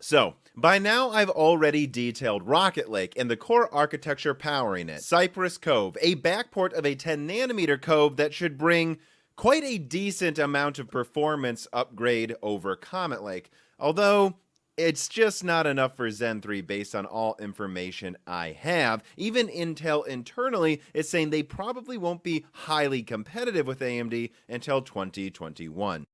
So, by now I've already detailed Rocket Lake and the core architecture powering it. Cypress Cove, a backport of a 10nm cove that should bring quite a decent amount of performance upgrade over Comet Lake, although it's just not enough for Zen 3 based on all information I have. Even Intel internally is saying they probably won't be highly competitive with AMD until 2021.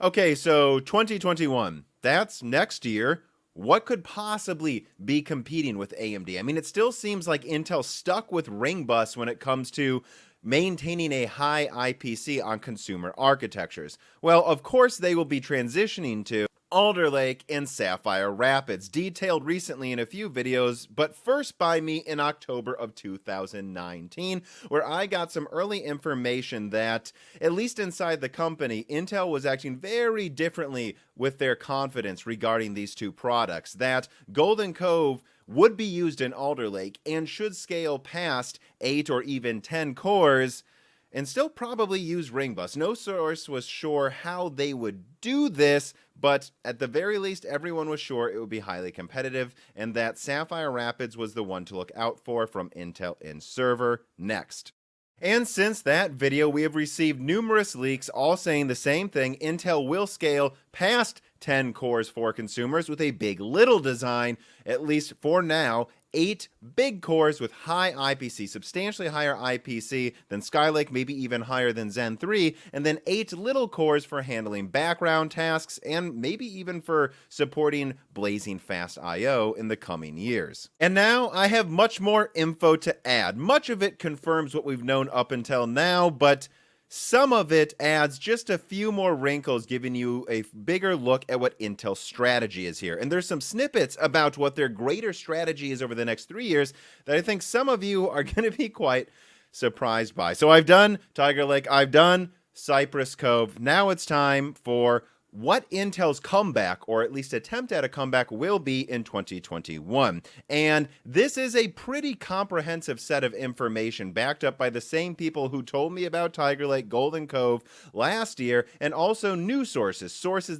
Okay, so 2021, that's next year. What could possibly be competing with AMD? I mean, it still seems like Intel's stuck with ring bus when it comes to maintaining a high IPC on consumer architectures. Well, of course they will be transitioning to Alder Lake and Sapphire Rapids, detailed recently in a few videos, but first by me in October of 2019, where I got some early information that, at least inside the company, Intel was acting very differently with their confidence regarding these two products, that Golden Cove would be used in Alder Lake and should scale past 8 or even 10 cores and still probably use ring bus. No source was sure how they would do this, but at the very least, everyone was sure it would be highly competitive, and that Sapphire Rapids was the one to look out for from Intel in server next. And since that video, we have received numerous leaks all saying the same thing. Intel will scale past 10 cores for consumers with a big little design, at least for now. 8 big cores with high IPC, substantially higher IPC than Skylake, maybe even higher than Zen 3, and then 8 little cores for handling background tasks and maybe even for supporting blazing fast I/O in the coming years. And now I have much more info to add. Much of it confirms what we've known up until now, but some of it adds just a few more wrinkles, giving you a bigger look at what Intel's strategy is here. And there's some snippets about what their greater strategy is over the next 3 years that I think some of you are going to be quite surprised by. So I've done Tiger Lake, I've done Cypress Cove. Now it's time for what Intel's comeback, or at least attempt at a comeback, will be in 2021. And this is a pretty comprehensive set of information backed up by the same people who told me about Tiger Lake, Golden Cove last year, and also new sources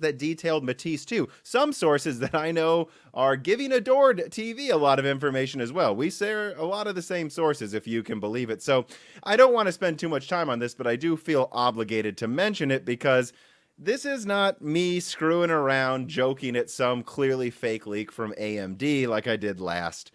that detailed Matisse too. Some sources that I know are giving Adored TV a lot of information as well. We share a lot of the same sources, if you can believe it. So I don't want to spend too much time on this, but I do feel obligated to mention it because this is not me screwing around, joking at some clearly fake leak from AMD like I did last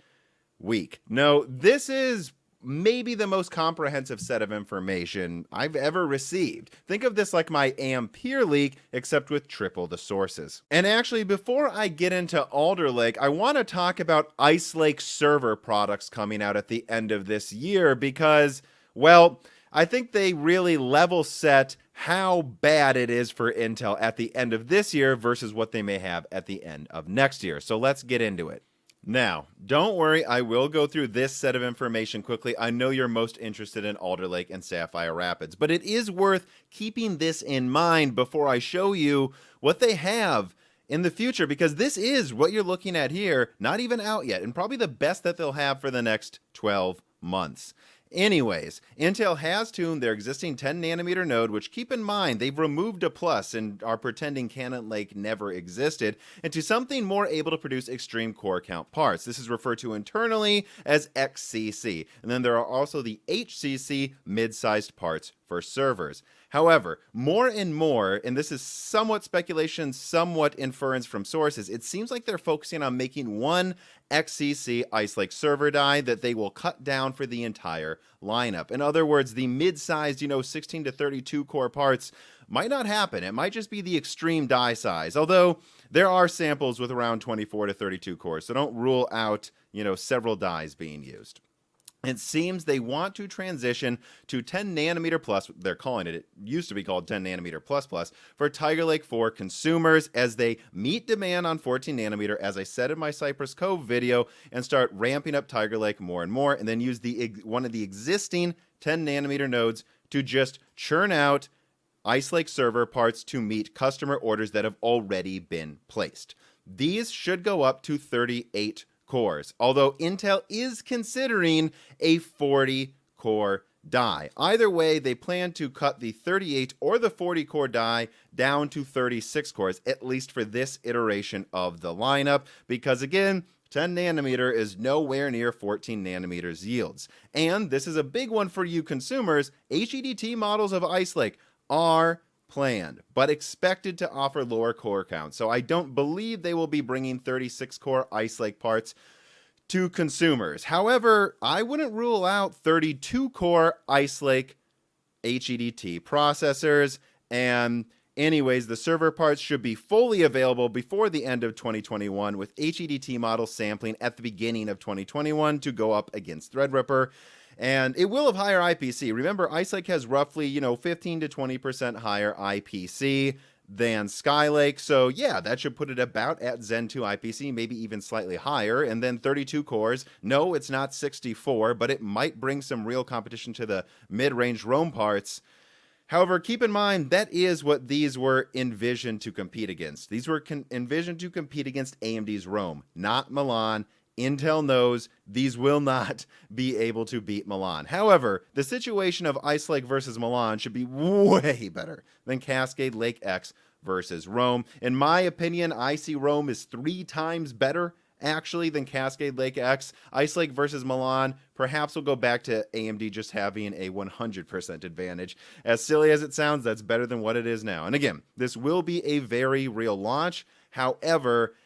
week. No, this is maybe the most comprehensive set of information I've ever received. Think of this like my Ampere leak, except with triple the sources. And actually, before I get into Alder Lake, I want to talk about Ice Lake server products coming out at the end of this year because, well, I think they really level set how bad it is for Intel at the end of this year versus what they may have at the end of next year. So let's get into it. Now, don't worry, I will go through this set of information quickly. I know you're most interested in Alder Lake and Sapphire Rapids, but it is worth keeping this in mind before I show you what they have in the future, because this is what you're looking at here, not even out yet, and probably the best that they'll have for the next 12 months. Anyways, Intel has tuned their existing 10nm node, which, keep in mind, they've removed a plus and are pretending Cannon Lake never existed, into something more able to produce extreme core count parts. This is referred to internally as XCC. And then there are also the HCC mid-sized parts for servers. However, more and more, and this is somewhat speculation, somewhat inference from sources, it seems like they're focusing on making one XCC Ice Lake server die that they will cut down for the entire lineup. In other words, the mid-sized, 16 to 32 core parts might not happen. It might just be the extreme die size, although there are samples with around 24 to 32 cores, so don't rule out, several dies being used. It seems they want to transition to 10nm plus, they're calling it, it used to be called 10nm plus plus, for Tiger Lake 4 consumers as they meet demand on 14nm, as I said in my Cypress Cove video, and start ramping up Tiger Lake more and more, and then use one of the existing 10nm nodes to just churn out Ice Lake server parts to meet customer orders that have already been placed. These should go up to 38 cores, although Intel is considering a 40 core die. Either way, they plan to cut the 38 or the 40 core die down to 36 cores, at least for this iteration of the lineup, because again, 10 nanometer is nowhere near 14 nanometers yields. And this is a big one for you consumers. HEDT models of Ice Lake are planned, but expected to offer lower core counts. So I don't believe they will be bringing 36 core Ice Lake parts to consumers. However, I wouldn't rule out 32 core Ice Lake HEDT processors. And anyways, the server parts should be fully available before the end of 2021, with HEDT models sampling at the beginning of 2021 to go up against Threadripper. And it will have higher IPC. Remember, Ice Lake has roughly, 15 to 20% higher IPC than Skylake. So yeah, that should put it about at Zen 2 IPC, maybe even slightly higher. And then 32 cores. No, it's not 64, but it might bring some real competition to the mid-range Rome parts. However, keep in mind, that is what these were envisioned to compete against. These were envisioned to compete against AMD's Rome, not Milan. Intel knows these will not be able to beat Milan. However, the situation of Ice Lake versus Milan should be way better than Cascade Lake X versus Rome. In my opinion, I see Rome is 3 times better actually than Cascade Lake X. Ice Lake versus Milan, perhaps we'll go back to AMD just having a 100% advantage. As silly as it sounds, that's better than what it is now. And again, this will be a very real launch. However,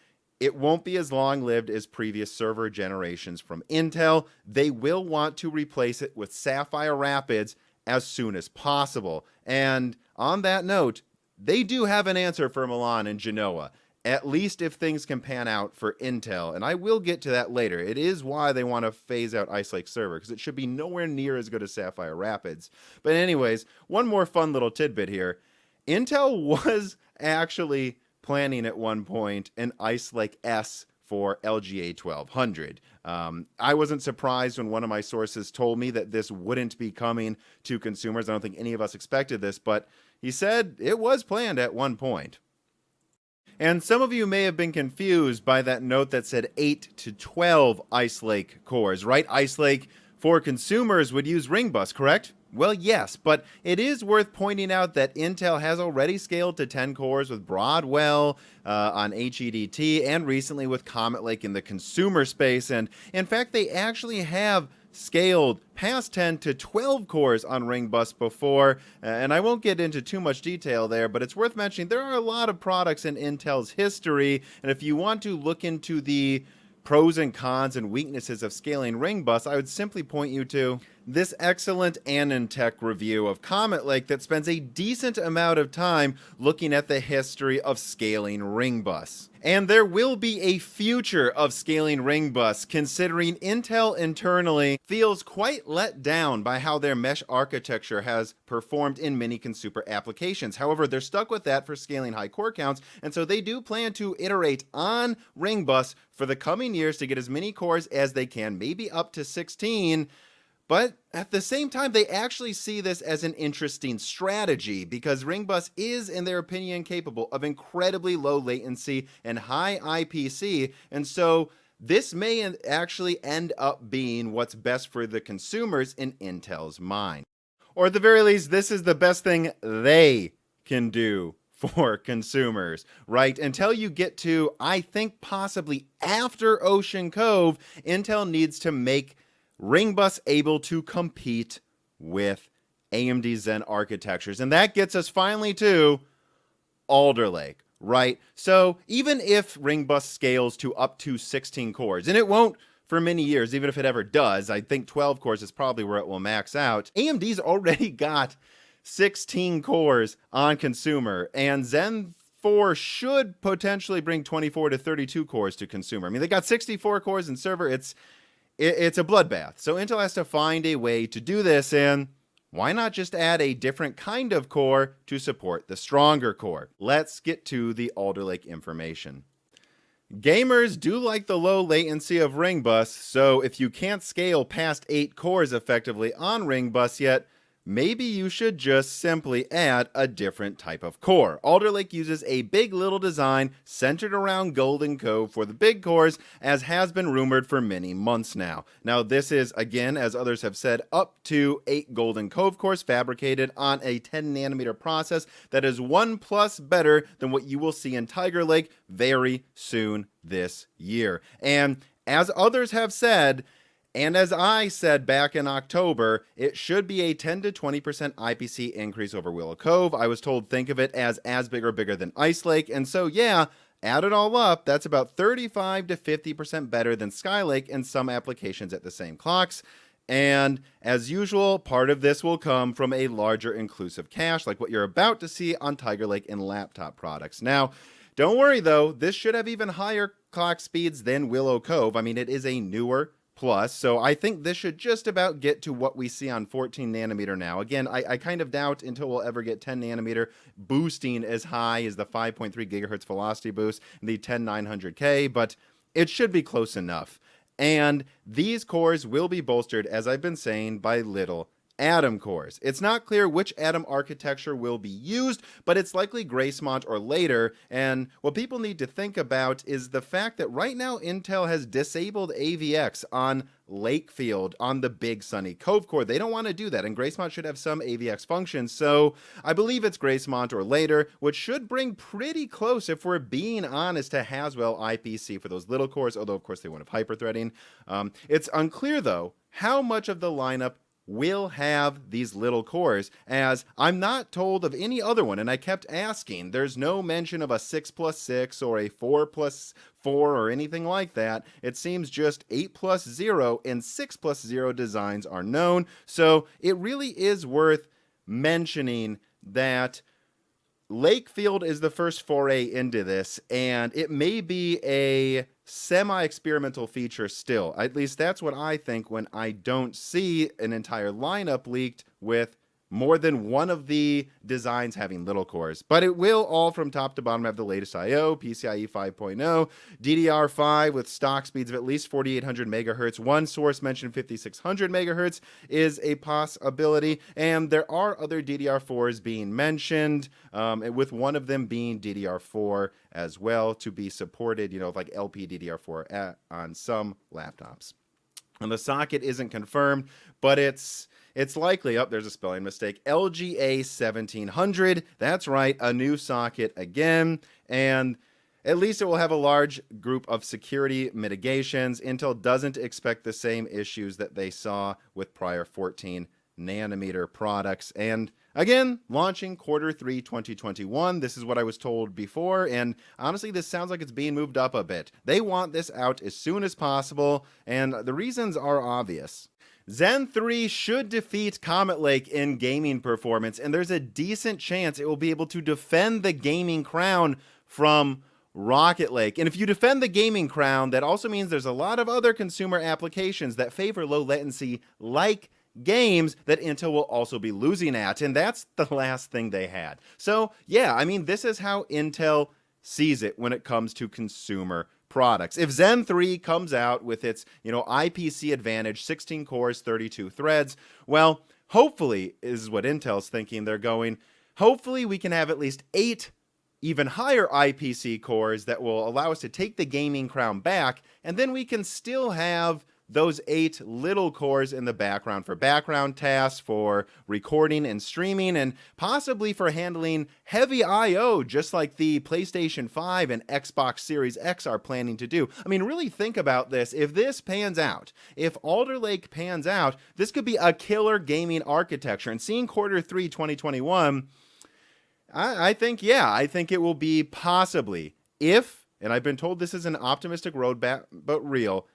it won't be as long-lived as previous server generations from Intel. They will want to replace it with Sapphire Rapids as soon as possible. And on that note, they do have an answer for Milan and Genoa, at least if things can pan out for Intel. And I will get to that later. It is why they want to phase out Ice Lake Server, because it should be nowhere near as good as Sapphire Rapids. But anyways, one more fun little tidbit here. Intel was actually planning at one point an Ice Lake S for LGA 1200. I wasn't surprised when one of my sources told me that this wouldn't be coming to consumers. I don't think any of us expected this, but he said it was planned at one point. And some of you may have been confused by that note that said 8 to 12 Ice Lake cores, right? Ice Lake for consumers would use Ring Bus, correct? Well, yes, but it is worth pointing out that Intel has already scaled to 10 cores with Broadwell on HEDT and recently with Comet Lake in the consumer space. And in fact, they actually have scaled past 10 to 12 cores on Ring Bus before. And I won't get into too much detail there, but it's worth mentioning there are a lot of products in Intel's history. And if you want to look into the pros and cons and weaknesses of scaling Ring Bus, I would simply point you to this excellent AnandTech review of Comet Lake that spends a decent amount of time looking at the history of scaling Ring Bus. And there will be a future of scaling Ring Bus, considering Intel internally feels quite let down by how their mesh architecture has performed in many consumer applications. However, they're stuck with that for scaling high core counts, and so they do plan to iterate on Ring Bus for the coming years to get as many cores as they can, maybe up to 16. But at the same time, they actually see this as an interesting strategy because Ring Bus is, in their opinion, capable of incredibly low latency and high IPC. And so this may actually end up being what's best for the consumers in Intel's mind. Or at the very least, this is the best thing they can do for consumers, right? Until you get to, I think, possibly after Ocean Cove, Intel needs to make Ring Bus able to compete with AMD Zen architectures. And that gets us finally to Alder Lake, right? So even if Ring Bus scales to up to 16 cores, and it won't for many years, even if it ever does, I think 12 cores is probably where it will max out. AMD's already got 16 cores on consumer, and Zen 4 should potentially bring 24 to 32 cores to consumer. I mean, they got 64 cores in server. It's a bloodbath. So Intel has to find a way to do this, and why not just add a different kind of core to support the stronger core? Let's get to the Alder Lake information. Gamers do like the low latency of Ring Bus, so if you can't scale past 8 cores effectively on Ring Bus yet, maybe you should just simply add a different type of core. Alder Lake uses a big little design centered around Golden Cove for the big cores, as has been rumored for many months now. Now this is, again, as others have said, up to 8 Golden Cove cores fabricated on a 10 nanometer process that is 1+ better than what you will see in Tiger Lake very soon this year. And as others have said, and as I said back in October, it should be a 10 to 20% IPC increase over Willow Cove. I was told think of it as big or bigger than Ice Lake. And so, yeah, add it all up, that's about 35 to 50% better than Sky Lake in some applications at the same clocks. And as usual, part of this will come from a larger inclusive cache, like what you're about to see on Tiger Lake in laptop products. Now, don't worry though, this should have even higher clock speeds than Willow Cove. I mean, it is a newer plus, so I think this should just about get to what we see on 14 nanometer now. Again, I kind of doubt until we'll ever get 10 nanometer boosting as high as the 5.3 gigahertz velocity boost, the 10900K, but it should be close enough. And these cores will be bolstered, as I've been saying, by little Atom cores. It's not clear which Atom architecture will be used, but it's likely Gracemont or later. And what people need to think about is the fact that right now Intel has disabled AVX on Lakefield on the big Sunny Cove core. They don't want to do that, and Gracemont should have some AVX functions, so I believe it's Gracemont or later, which should bring pretty close, if we're being honest, to Haswell IPC for those little cores, although of course they won't have hyperthreading. It's unclear though how much of the lineup will have these little cores, as I'm not told of any other one, and I kept asking. There's no mention of a 6+6 or a 4+4 or anything like that. It seems just 8+0 and 6+0 designs are known, so it really is worth mentioning that Lakefield is the first foray into this, and it may be a semi-experimental feature still. At least that's what I think when I don't see an entire lineup leaked with more than one of the designs having little cores. But it will all from top to bottom have the latest I/O, PCIe 5.0, DDR5 with stock speeds of at least 4800 megahertz. One source mentioned 5600 megahertz is a possibility, and there are other DDR4s being mentioned, with one of them being DDR4 as well to be supported, like LPDDR4 on some laptops. And the socket isn't confirmed, but it's likely, there's a spelling mistake, LGA 1700, that's right, a new socket again, and at least it will have a large group of security mitigations. Intel doesn't expect the same issues that they saw with prior 14 nanometer products, and again, launching Q3 2021. This is what I was told before, and honestly, this sounds like it's being moved up a bit. They want this out as soon as possible, and the reasons are obvious. Zen 3 should defeat Comet Lake in gaming performance, and there's a decent chance it will be able to defend the gaming crown from Rocket Lake. And if you defend the gaming crown, that also means there's a lot of other consumer applications that favor low latency, like games, that Intel will also be losing at, and that's the last thing they had. So yeah, I mean, this is how Intel sees it when it comes to consumer products. If Zen 3 comes out with its, IPC advantage, 16 cores, 32 threads, well, hopefully, is what Intel's thinking. They're going, hopefully we can have at least 8 even higher IPC cores that will allow us to take the gaming crown back, and then we can still have those 8 little cores in the background for background tasks, for recording and streaming, and possibly for handling heavy I/O, just like the PlayStation 5 and Xbox Series X are planning to do. I mean, really think about this. If this pans out, if Alder Lake pans out, this could be a killer gaming architecture. And seeing Q3 2021, I think it will be possibly, if, and I've been told this is an optimistic roadmap, but real,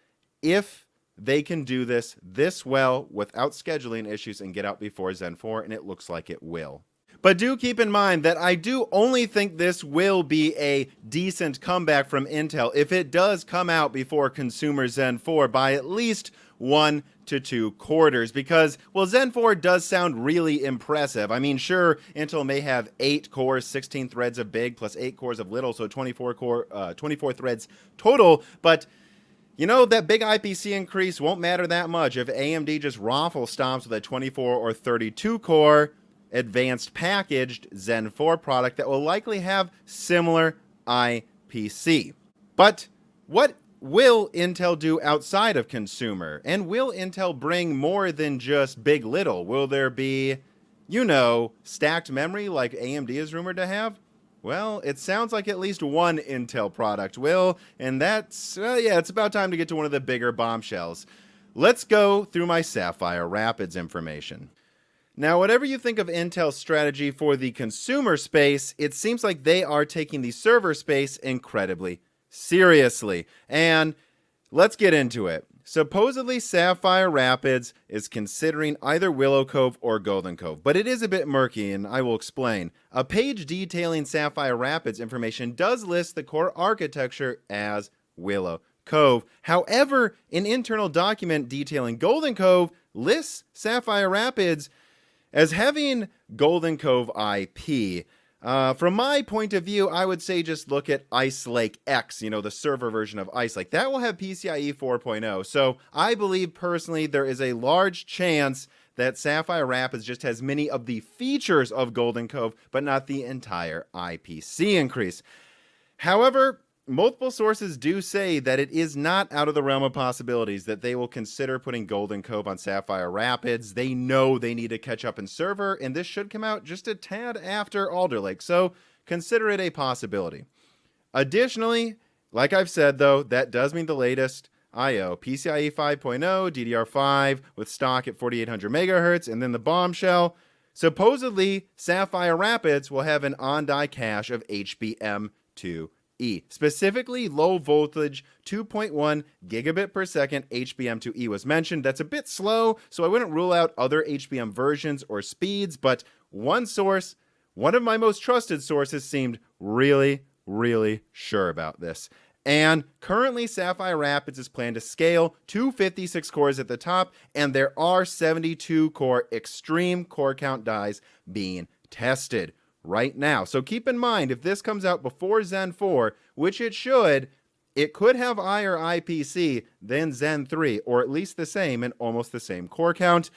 if they can do this well without scheduling issues and get out before Zen 4, and it looks like it will. But do keep in mind that I do only think this will be a decent comeback from Intel if it does come out before consumer Zen 4 by at least 1 to 2 quarters, because, well, Zen 4 does sound really impressive. I mean, sure, Intel may have 8 cores, 16 threads of big, plus 8 cores of little, so 24 threads total, but You know, that big IPC increase won't matter that much if AMD just raffle stomps with a 24 or 32 core advanced packaged Zen 4 product that will likely have similar IPC. But what will Intel do outside of consumer? And will Intel bring more than just big little? Will there be, stacked memory like AMD is rumored to have? Well, it sounds like at least one Intel product will, and that's, it's about time to get to one of the bigger bombshells. Let's go through my Sapphire Rapids information. Now, whatever you think of Intel's strategy for the consumer space, it seems like they are taking the server space incredibly seriously. And let's get into it. Supposedly, Sapphire Rapids is considering either Willow Cove or Golden Cove, but it is a bit murky, and I will explain. A page detailing Sapphire Rapids information does list the core architecture as Willow Cove. However, an internal document detailing Golden Cove lists Sapphire Rapids as having Golden Cove IP. From my point of view, I would say just look at Ice Lake X, the server version of Ice Lake. That will have PCIe 4.0. So I believe personally there is a large chance that Sapphire Rapids just has many of the features of Golden Cove, but not the entire IPC increase. However, multiple sources do say that it is not out of the realm of possibilities that they will consider putting Golden Cove on Sapphire Rapids. They know they need to catch up in server, and this should come out just a tad after Alder Lake, so consider it a possibility. Additionally, like I've said though, that does mean the latest I/O, PCIe 5.0, DDR5 with stock at 4800 megahertz, and then the bombshell. Supposedly, Sapphire Rapids will have an on-die cache of HBM2E. Specifically, low voltage 2.1 gigabit per second HBM2E was mentioned. That's a bit slow, so I wouldn't rule out other HBM versions or speeds, but one of my most trusted sources, seemed really, really sure about this. And currently, Sapphire Rapids is planned to scale to 56 cores at the top, and there are 72 core extreme core count dies being tested right now. So keep in mind, if this comes out before Zen 4, which it should, it could have higher IPC than Zen 3, or at least the same and almost the same core count.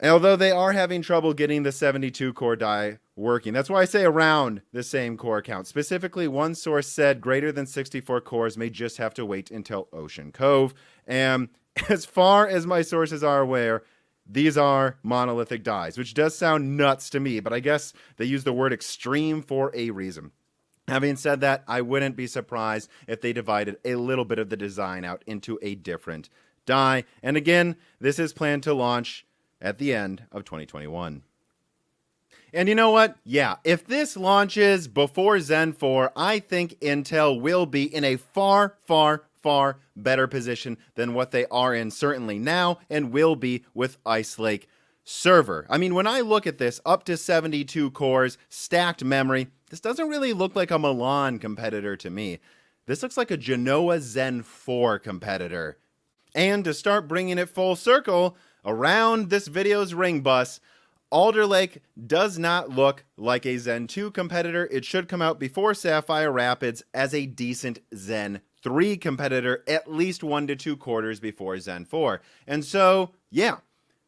Although they are having trouble getting the 72 core die working. That's why I say around the same core count. Specifically, one source said greater than 64 cores may just have to wait until Ocean Cove. And as far as my sources are aware, these are monolithic dies, which does sound nuts to me, but I guess they use the word extreme for a reason. Having said that, I wouldn't be surprised if they divided a little bit of the design out into a different die. And again, this is planned to launch at the end of 2021. And you know what? Yeah, if this launches before Zen 4, I think Intel will be in a far better position than what they are in certainly now and will be with Ice Lake server. I mean, when I look at this, up to 72 cores, stacked memory, this doesn't really look like a Milan competitor to me. This looks like a Genoa Zen 4 competitor. And to start bringing it full circle, around this video's ring bus, Alder Lake does not look like a Zen 2 competitor. It should come out before Sapphire Rapids as a decent Zen 3 competitor, at least 1 to 2 quarters before Zen 4. And so, yeah,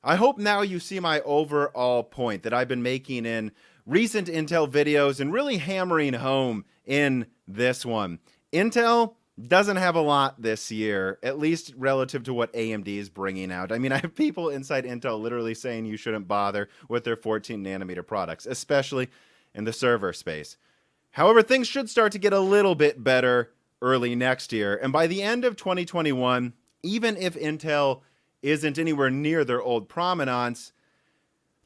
I hope now you see my overall point that I've been making in recent Intel videos and really hammering home in this one. Intel doesn't have a lot this year, at least relative to what AMD is bringing out. I mean, I have people inside Intel literally saying you shouldn't bother with their 14 nanometer products, especially in the server space. However, things should start to get a little bit better early next year. And by the end of 2021, even if Intel isn't anywhere near their old prominence,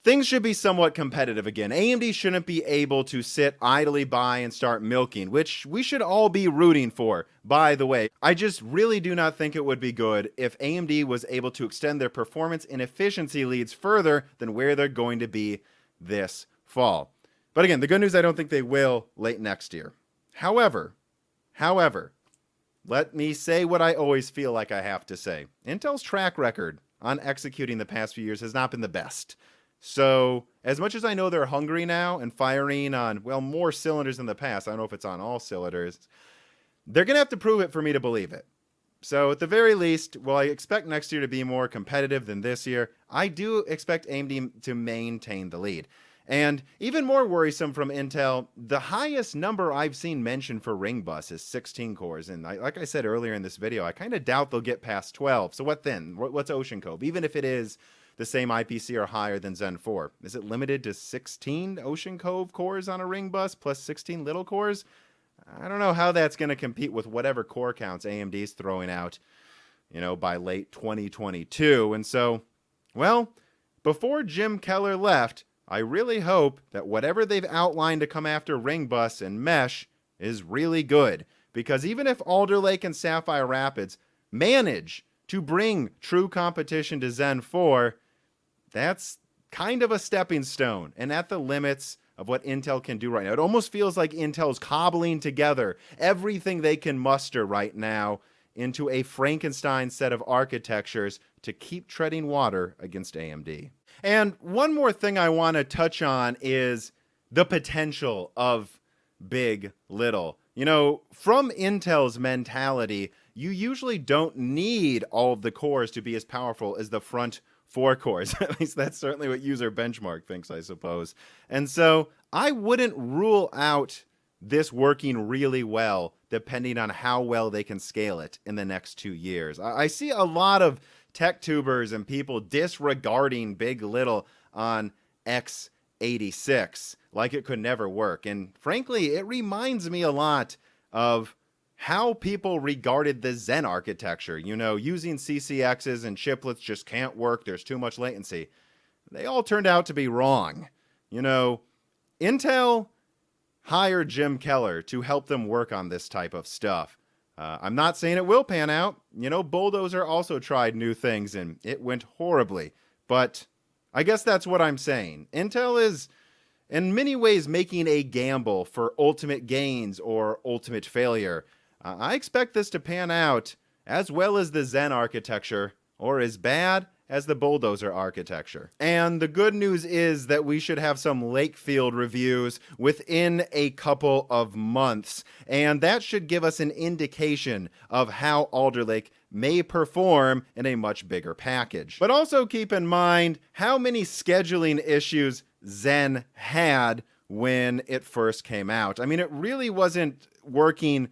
things should be somewhat competitive again. AMD shouldn't be able to sit idly by and start milking, which we should all be rooting for, by the way. I just really do not think it would be good if AMD was able to extend their performance and efficiency leads further than where they're going to be this fall. But again, the good news, I don't think they will late next year. However, let me say what I always feel like I have to say. Intel's track record on executing the past few years has not been the best. So, as much as I know they're hungry now and firing on, well, more cylinders than the past, I don't know if it's on all cylinders, they're going to have to prove it for me to believe it. So at the very least, while I expect next year to be more competitive than this year, I do expect AMD to maintain the lead. And even more worrisome from Intel, the highest number I've seen mentioned for Ring Bus is 16 cores. And like I said earlier in this video, I kind of doubt they'll get past 12. So what then? What's Ocean Cove? Even if it is the same IPC or higher than Zen 4, is it limited to 16 Ocean Cove cores on a Ring Bus plus 16 little cores? I don't know how that's going to compete with whatever core counts AMD's throwing out, by late 2022. And so, well, before Jim Keller left, I really hope that whatever they've outlined to come after Ring Bus and Mesh is really good. Because even if Alder Lake and Sapphire Rapids manage to bring true competition to Zen 4, that's kind of a stepping stone and at the limits of what Intel can do right now. It almost feels like Intel's cobbling together everything they can muster right now into a Frankenstein set of architectures to keep treading water against AMD. And one more thing I want to touch on is the potential of big little. From Intel's mentality, you usually don't need all of the cores to be as powerful as the front 4 cores. At least that's certainly what user benchmark thinks, I suppose. And so I wouldn't rule out this working really well depending on how well they can scale it in the next 2 years. I see a lot of tech tubers and people disregarding big little on x86 like it could never work. And frankly, it reminds me a lot of how people regarded the Zen architecture. Using CCXs and chiplets just can't work. There's too much latency. They all turned out to be wrong. Intel hired Jim Keller to help them work on this type of stuff. I'm not saying it will pan out. Bulldozer also tried new things and it went horribly. But I guess that's what I'm saying. Intel is in many ways making a gamble for ultimate gains or ultimate failure. I expect this to pan out as well as the Zen architecture, or as bad as the Bulldozer architecture. And the good news is that we should have some Lakefield reviews within a couple of months, and that should give us an indication of how Alder Lake may perform in a much bigger package. But also keep in mind how many scheduling issues Zen had when it first came out. I mean, it really wasn't working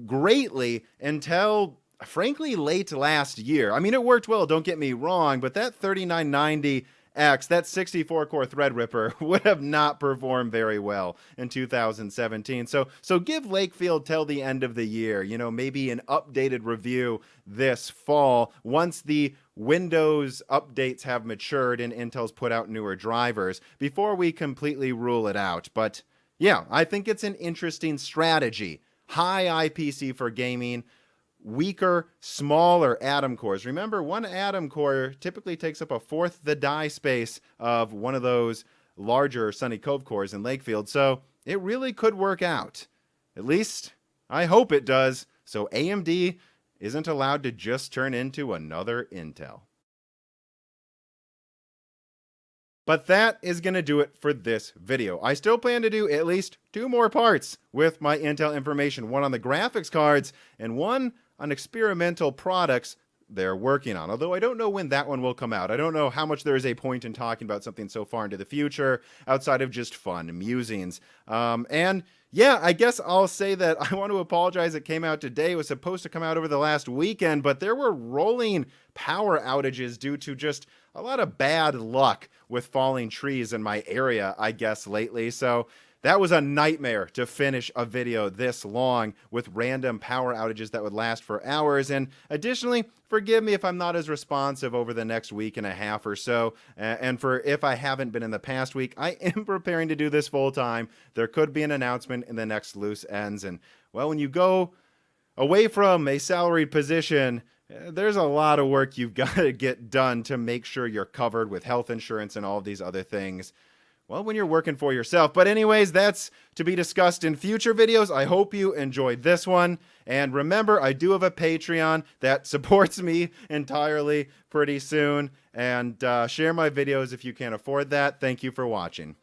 greatly until, frankly, late last year. I mean, it worked well, don't get me wrong, but that 3990X, that 64-core Threadripper, would have not performed very well in 2017. So give Lakefield till the end of the year, maybe an updated review this fall once the Windows updates have matured and Intel's put out newer drivers before we completely rule it out. But yeah, I think it's an interesting strategy. High IPC for gaming, weaker, smaller atom cores. Remember, one atom core typically takes up a fourth the die space of one of those larger Sunny Cove cores in Lakefield, so it really could work out. At least, I hope it does, so AMD isn't allowed to just turn into another Intel. But that is going to do it for this video. I still plan to do at least 2 more parts with my Intel information, one on the graphics cards and one on experimental products they're working on. Although I don't know when that one will come out. I don't know how much there is a point in talking about something so far into the future outside of just fun musings. And yeah, I guess I'll say that I want to apologize. It came out today. It was supposed to come out over the last weekend, but there were rolling power outages due to just a lot of bad luck with falling trees in my area, I guess, lately. So that was a nightmare to finish a video this long with random power outages that would last for hours. And additionally, forgive me if I'm not as responsive over the next week and a half or so. And for if I haven't been in the past week, I am preparing to do this full time. There could be an announcement in the next loose ends. And well, when you go away from a salaried position, there's a lot of work you've got to get done to make sure you're covered with health insurance and all of these other things. Well, when you're working for yourself. But anyways, that's to be discussed in future videos. I hope you enjoyed this one. And remember, I do have a Patreon that supports me entirely pretty soon. And share my videos if you can't afford that. Thank you for watching.